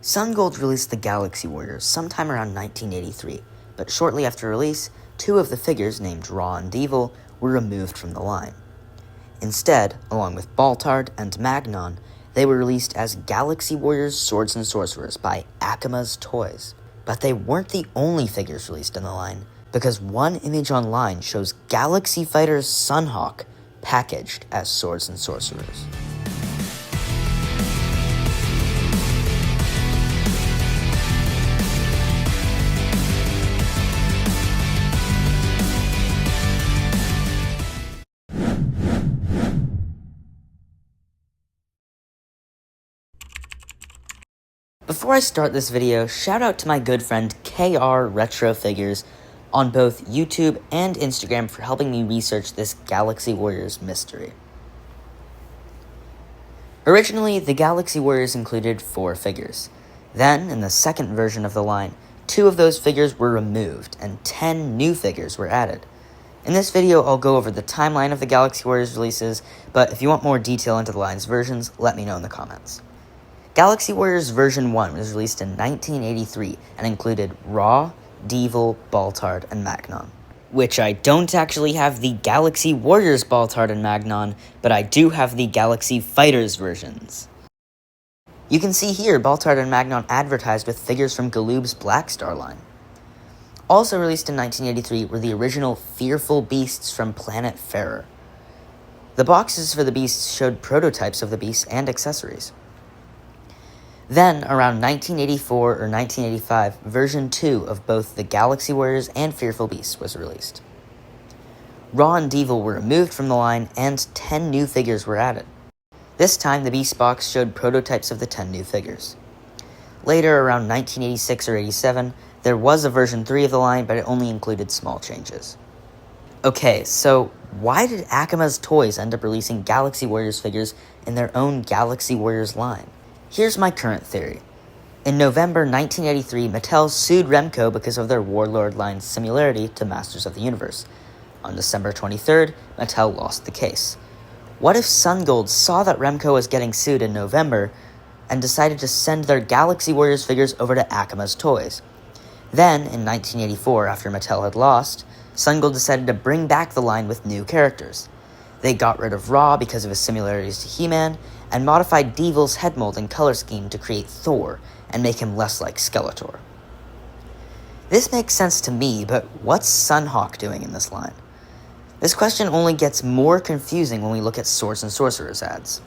Sungold released the Galaxy Warriors sometime around 1983, but shortly after release, two of the figures named Rahh and Deevil were removed from the line. Instead, along with Baltard and Magnon, they were released as Galaxy Warriors Swords and Sorcerers by Acamas Toys. But they weren't the only figures released in the line, because one image online shows Galaxy Fighter's Sunhawk packaged as Swords and Sorcerers. Before I start this video, shout out to my good friend KR Retro Figures on both YouTube and Instagram for helping me research this Galaxy Warriors mystery. Originally, the Galaxy Warriors included 4 figures. Then, in the second version of the line, 2 of those figures were removed and 10 new figures were added. In this video, I'll go over the timeline of the Galaxy Warriors releases, but if you want more detail into the line's versions, let me know in the comments. Galaxy Warriors version 1 was released in 1983 and included Rahh, Deevil, Baltard, and Magnon. Which I don't actually have the Galaxy Warriors Baltard and Magnon, but I do have the Galaxy Fighters versions. You can see here Baltard and Magnon advertised with figures from Galoob's Black Star line. Also released in 1983 were the original Fearful Beasts from Planet Farer. The boxes for the beasts showed prototypes of the beasts and accessories. Then, around 1984 or 1985, version 2 of both the Galaxy Warriors and Fearful Beasts was released. Rahh and Deevil were removed from the line, and 10 new figures were added. This time, the Beast box showed prototypes of the 10 new figures. Later, around 1986 or 87, there was a version 3 of the line, but it only included small changes. Okay, so why did Acamas Toys end up releasing Galaxy Warriors figures in their own Galaxy Warriors line? Here's my current theory. In November 1983, Mattel sued Remco because of their Warlord line's similarity to Masters of the Universe. On December 23rd, Mattel lost the case. What if Sungold saw that Remco was getting sued in November and decided to send their Galaxy Warriors figures over to Acamas Toys? Then, in 1984, after Mattel had lost, Sungold decided to bring back the line with new characters. They got rid of Rahh because of his similarities to He-Man, and modified Deevil's head mold and color scheme to create Thor and make him less like Skeletor. This makes sense to me, but what's Sunhawk doing in this line? This question only gets more confusing when we look at Swords and Sorcerers ads.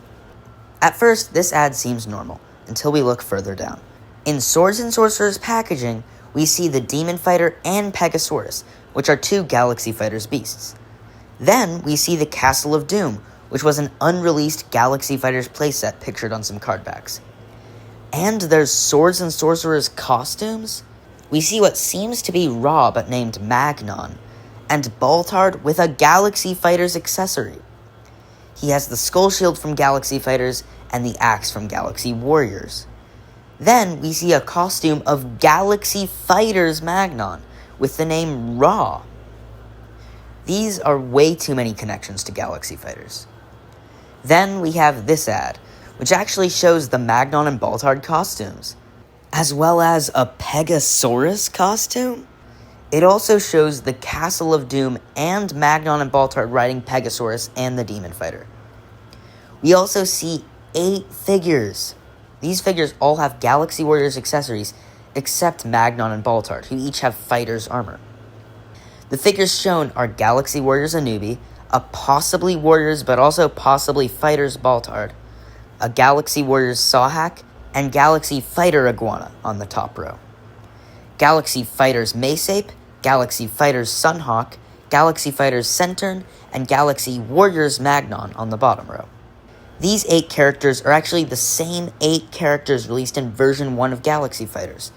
At first, this ad seems normal, until we look further down. In Swords and Sorcerers packaging, we see the Demon Fighter and Pegasaurus, which are 2 Galaxy Fighters beasts. Then, we see the Castle of Doom, which was an unreleased Galaxy Fighters playset pictured on some card backs. And there's Swords and Sorcerers costumes? We see what seems to be Rahh but named Magnon, and Baltard with a Galaxy Fighters accessory. He has the Skull Shield from Galaxy Fighters and the Axe from Galaxy Warriors. Then we see a costume of Galaxy Fighters Magnon with the name Rahh. These are way too many connections to Galaxy Fighters. Then we have this ad, which actually shows the Magnon and Baltard costumes, as well as a Pegasaurus costume. It also shows the Castle of Doom and Magnon and Baltard riding Pegasaurus and the Demon Fighter. We also see 8 figures. These figures all have Galaxy Warriors accessories, except Magnon and Baltard, who each have Fighter's armor. The figures shown are Galaxy Warriors Anubi, a possibly Warriors but also possibly Fighters Baltard, a Galaxy Warriors Sawhack, and Galaxy Fighter Iguana on the top row. Galaxy Fighters Maceape, Galaxy Fighters Sunhawk, Galaxy Fighters Centurn, and Galaxy Warriors Magnon on the bottom row. These 8 characters are actually the same 8 characters released in version 1 of Galaxy Fighters,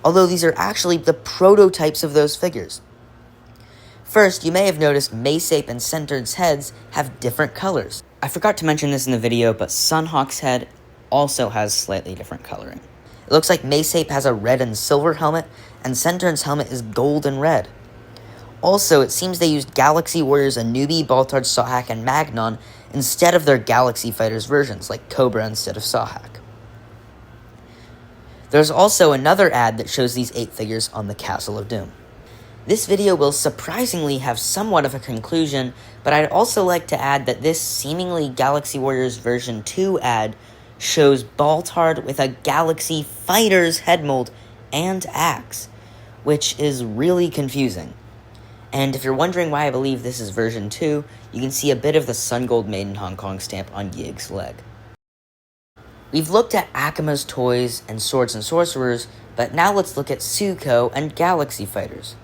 although these are actually the prototypes of those figures. First, you may have noticed Maceape and Centurn's heads have different colors. I forgot to mention this in the video, but Sunhawk's head also has slightly different coloring. It looks like Maceape has a red and silver helmet, and Centurn's helmet is gold and red. Also, it seems they used Galaxy Warriors Anubi, Baltard, Sawhack, and Magnon instead of their Galaxy Fighters versions, like Cobra instead of Sawhack. There's also another ad that shows these 8 figures on the Castle of Doom. This video will surprisingly have somewhat of a conclusion, but I'd also like to add that this seemingly Galaxy Warriors version 2 ad shows Baltard with a Galaxy Fighters head mold and axe, which is really confusing. And if you're wondering why I believe this is version 2, you can see a bit of the Sungold Made in Hong Kong stamp on Yig's leg. We've looked at Acamas Toys and Swords and Sorcerers, but now let's look at Sewco and Galaxy Fighters.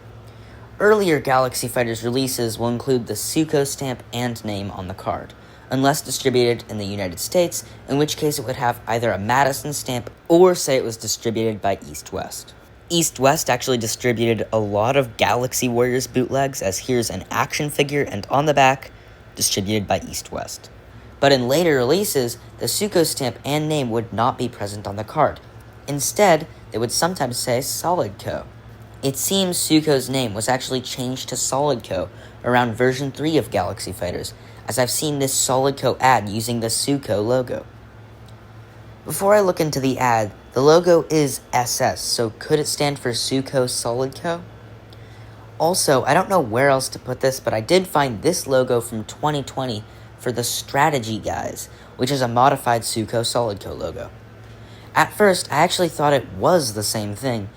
Earlier Galaxy Fighters releases will include the Sewco stamp and name on the card, unless distributed in the United States, in which case it would have either a Madison stamp or say it was distributed by East West. East West actually distributed a lot of Galaxy Warriors bootlegs, as here's an action figure and on the back, distributed by East West. But in later releases, the Sewco stamp and name would not be present on the card. Instead, they would sometimes say Solidco. It seems Sewco's name was actually changed to Solidco around version 3 of Galaxy Fighters, as I've seen this Solidco ad using the Sewco logo. Before I look into the ad, the logo is SS, so could it stand for Sewco Solidco? Also, I don't know where else to put this, but I did find this logo from 2020 for the Strategy Guys, which is a modified Sewco Solidco logo. At first, I actually thought it was the same thing,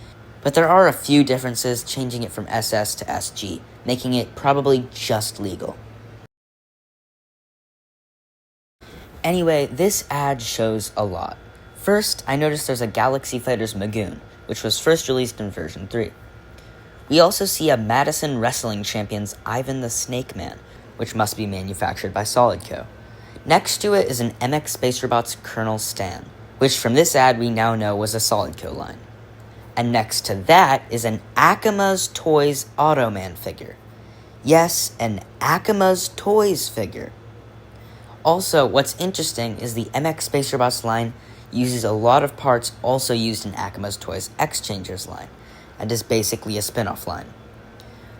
but there are a few differences changing it from SS to SG, making it probably just legal. Anyway, this ad shows a lot. First, I noticed there's a Galaxy Fighters Magnon, which was first released in version 3. We also see a Madison Wrestling Champion's Ivan the Snake Man, which must be manufactured by Solidco. Next to it is an MX Space Robots Colonel Stan, which from this ad we now know was a Solidco line. And next to that is an Acamas Toys Automan figure. Yes, an Acamas Toys figure. Also, what's interesting is the MX Space Robots line uses a lot of parts also used in Acamas Toys Exchangers line, and is basically a spin-off line.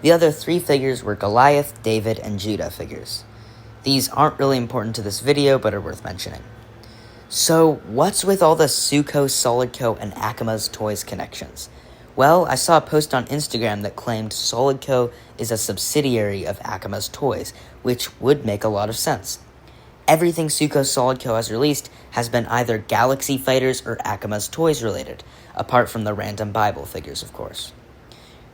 The other 3 figures were Goliath, David, and Judah figures. These aren't really important to this video, but are worth mentioning. So, what's with all the Sewco, Solidco, and Acamas Toys connections? Well, I saw a post on Instagram that claimed Solidco is a subsidiary of Acamas Toys, which would make a lot of sense. Everything Sewco Solidco has released has been either Galaxy Fighters or Acamas Toys related, apart from the random Bible figures, of course.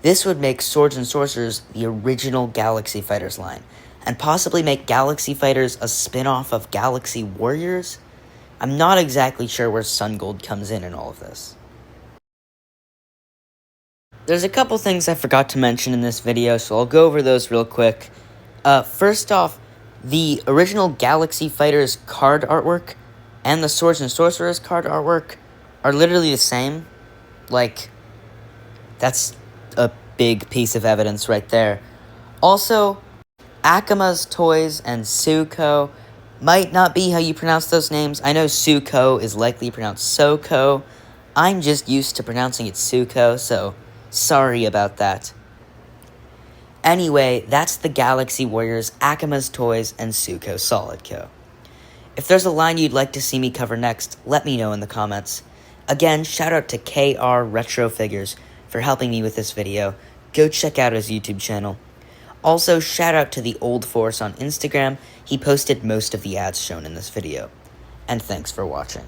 This would make Swords and Sorcerers the original Galaxy Fighters line, and possibly make Galaxy Fighters a spin-off of Galaxy Warriors? I'm not exactly sure where Sungold comes in all of this. There's a couple things I forgot to mention in this video, so I'll go over those real quick. First off, the original Galaxy Fighters card artwork and the Swords and Sorcerers card artwork are literally the same. Like, that's a big piece of evidence right there. Also, Acamas Toys and Sewco might not be how you pronounce those names. I know Sewco is likely pronounced Sewco. I'm just used to pronouncing it Sewco, so sorry about that. Anyway, that's the Galaxy Warriors, Acamas Toys, and Sewco Solidco. If there's a line you'd like to see me cover next, let me know in the comments. Again, shout out to KR Retro Figures for helping me with this video. Go check out his YouTube channel. Also, shout out to the Old Force on Instagram. He posted most of the ads shown in this video. And thanks for watching.